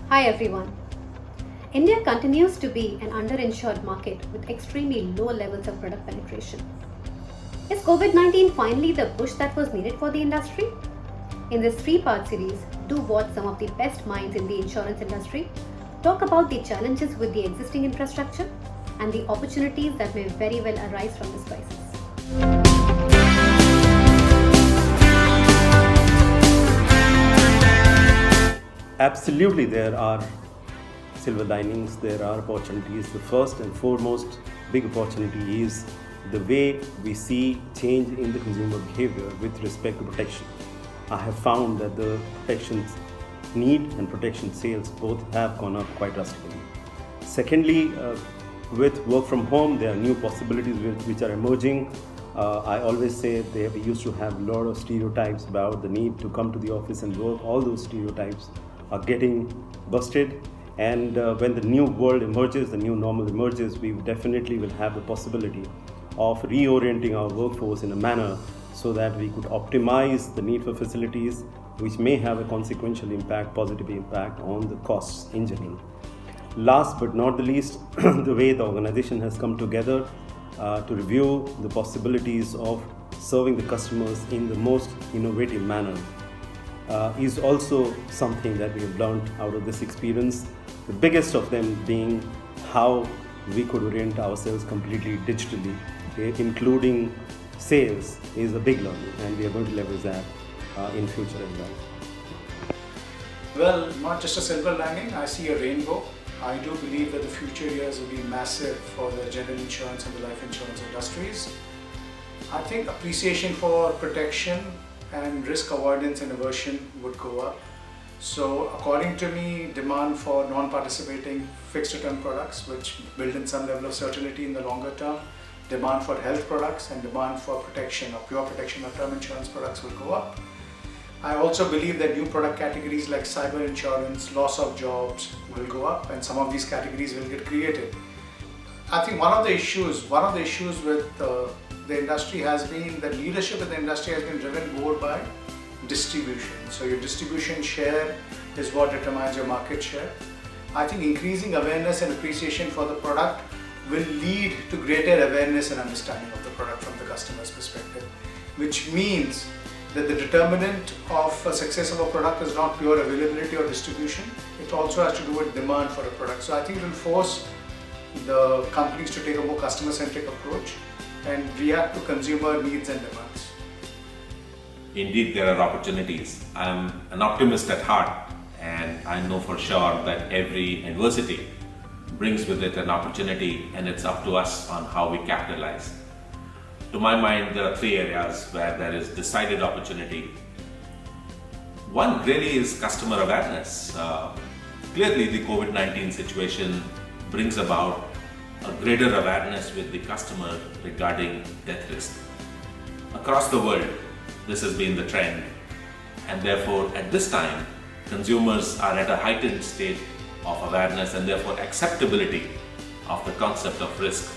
Hi everyone. India continues to be an underinsured market with extremely low levels of product penetration. Is COVID 19 finally the push that was needed for the industry? In this three-part series, do watch some of the best minds in the insurance industry, talk about the challenges with the existing infrastructure, and the opportunities that may very well arise from this crisis. Absolutely, there are silver linings, there are opportunities. The first and foremost big opportunity is the way we see change in the consumer behavior with respect to protection. I have found that the protection need and protection sales both have gone up quite drastically. Secondly, with work from home, there are new possibilities which are emerging. I always say we used to have a lot of stereotypes about the need to come to the office and work. All those stereotypes are getting busted, and when the new world emerges, the new normal emerges, we definitely will have the possibility of reorienting our workforce in a manner so that we could optimize the need for facilities, which may have a consequential impact, positive impact on the costs in general. Last but not the least, the way the organization has come together to review the possibilities of serving the customers in the most innovative manner is also something that we have learned out of this experience. The biggest of them being how we could orient ourselves completely digitally, including sales, is a big learning, and we are going to leverage that in future as well. Well, not just a silver lining, I see a rainbow. I do believe that the future years will be massive for the general insurance and the life insurance industries. I think appreciation for protection and risk avoidance and aversion would go up. So according to me, demand for non-participating fixed return products, which build in some level of certainty in the longer term, demand for health products and demand for protection or pure protection or term insurance products will go up. I also believe that new product categories like cyber insurance, loss of jobs will go up, and some of these categories will get created. I think one of the issues with the industry has been that leadership in the industry has been driven more by distribution. So your distribution share is what determines your market share. I think increasing awareness and appreciation for the product will lead to greater awareness and understanding of the product from the customer's perspective, which means that the determinant of a success of a product is not pure availability or distribution. It also has to do with demand for a product. So I think it will force the companies to take a more customer-centric approach and react to consumer needs and demands. Indeed, there are opportunities. I'm an optimist at heart, and I know for sure that every adversity brings with it an opportunity, and it's up to us on how we capitalize. To my mind, there are three areas where there is decided opportunity. One really is customer awareness. Clearly, the COVID-19 situation brings about a greater awareness with the customer regarding death risk. Across the world, this has been the trend, and therefore at this time, consumers are at a heightened state of awareness and therefore acceptability of the concept of risk.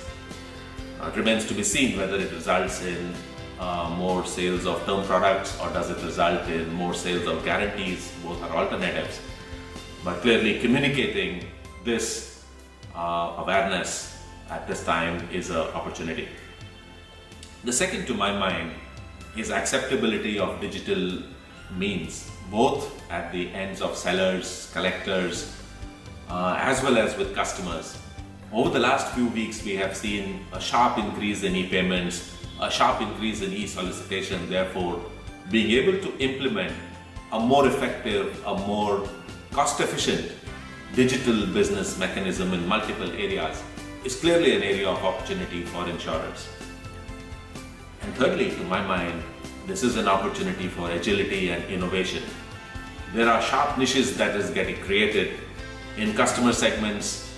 It remains to be seen whether it results in more sales of term products or does it result in more sales of guarantees. Both are alternatives. But clearly communicating this awareness at this time is an opportunity. The second to my mind is acceptability of digital means, both at the ends of sellers, collectors, as well as with customers. Over the last few weeks, we have seen a sharp increase in e-payments, a sharp increase in e-solicitation. Therefore, being able to implement a more effective, a more cost-efficient digital business mechanism in multiple areas is clearly an area of opportunity for insurers. And thirdly, to my mind, this is an opportunity for agility and innovation. There are sharp niches that is getting created in customer segments,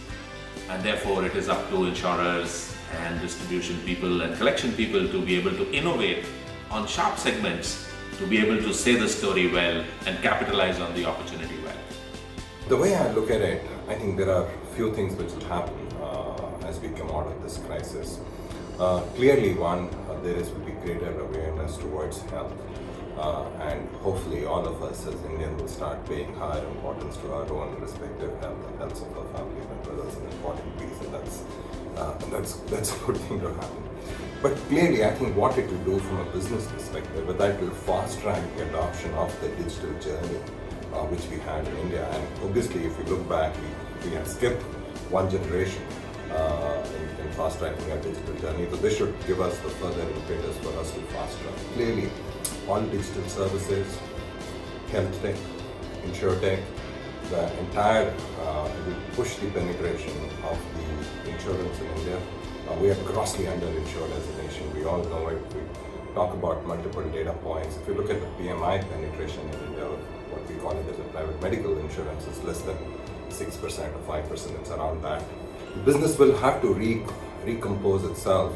and therefore it is up to insurers and distribution people and collection people to be able to innovate on sharp segments to be able to say the story well and capitalize on the opportunity well. The way I look at it, I think there are few things which will happen as we come out of this crisis. Clearly, one, there is will be greater awareness towards health. And hopefully all of us as Indians will start paying higher importance to our own respective health and health of our family members. That's an important piece, and that's a good thing to happen. But clearly, I think what it will do from a business perspective, but that will fast track the adoption of the digital journey which we had in India. And obviously, if you look back, we have skipped one generation in fast tracking our digital journey. So this should give us the further impetus for us to fast track. Clearly, all digital services, health tech, insurtech, the entire will push the penetration of the insurance in India. We are grossly underinsured as a nation. We all know it. We talk about multiple data points. If you look at the PMI penetration in India, what we call it as a private medical insurance, is less than 6% or 5%. It's around that. The business will have to recompose itself.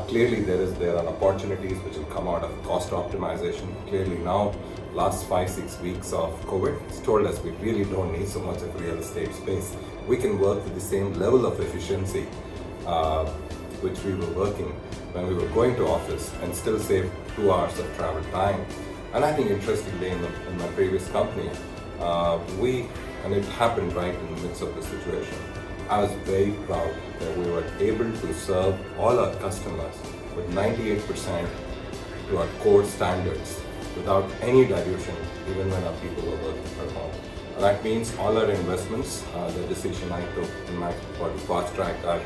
Clearly, there are opportunities which will come out of cost optimization. Clearly, now, last 5-6 weeks of COVID, it's told us we really don't need so much of real estate space. We can work with the same level of efficiency which we were working when we were going to office and still save 2 hours of travel time. And I think interestingly, in my previous company, and it happened right in the midst of the situation, I was very proud that we were able to serve all our customers with 98% to our core standards without any dilution, even when our people were working from home. And that means all our investments, the decision I took in my part to fast track our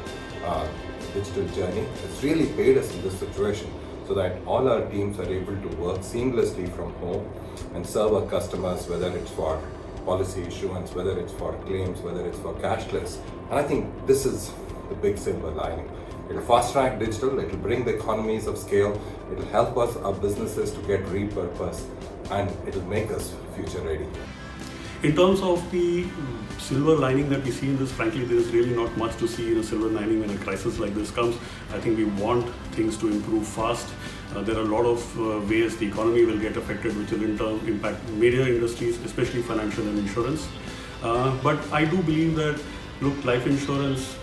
digital journey, has really paid us in this situation, so that all our teams are able to work seamlessly from home and serve our customers, whether it's for policy issuance, whether it's for claims, whether it's for cashless. And I think this is the big silver lining. It'll fast track digital, it'll bring the economies of scale, it'll help us, our businesses, to get repurposed, and it'll make us future ready. In terms of the silver lining that we see in this, frankly, there is really not much to see in a silver lining when a crisis like this comes. I think we want things to improve fast. There are a lot of ways the economy will get affected, which will in turn impact major industries, especially financial and insurance. But I do believe that, look, life insurance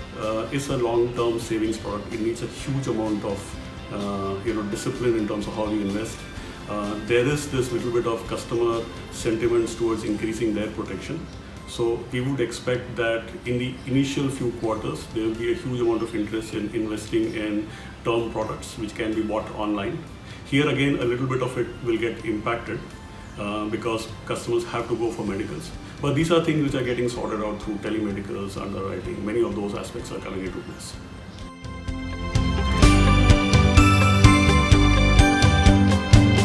is a long-term savings product. It needs a huge amount of discipline in terms of how we invest. There is this little bit of customer sentiments towards increasing their protection. So we would expect that in the initial few quarters, there will be a huge amount of interest in investing in term products which can be bought online. Here again, a little bit of it will get impacted because customers have to go for medicals. But these are things which are getting sorted out through telemedicals, underwriting. Many of those aspects are coming into place.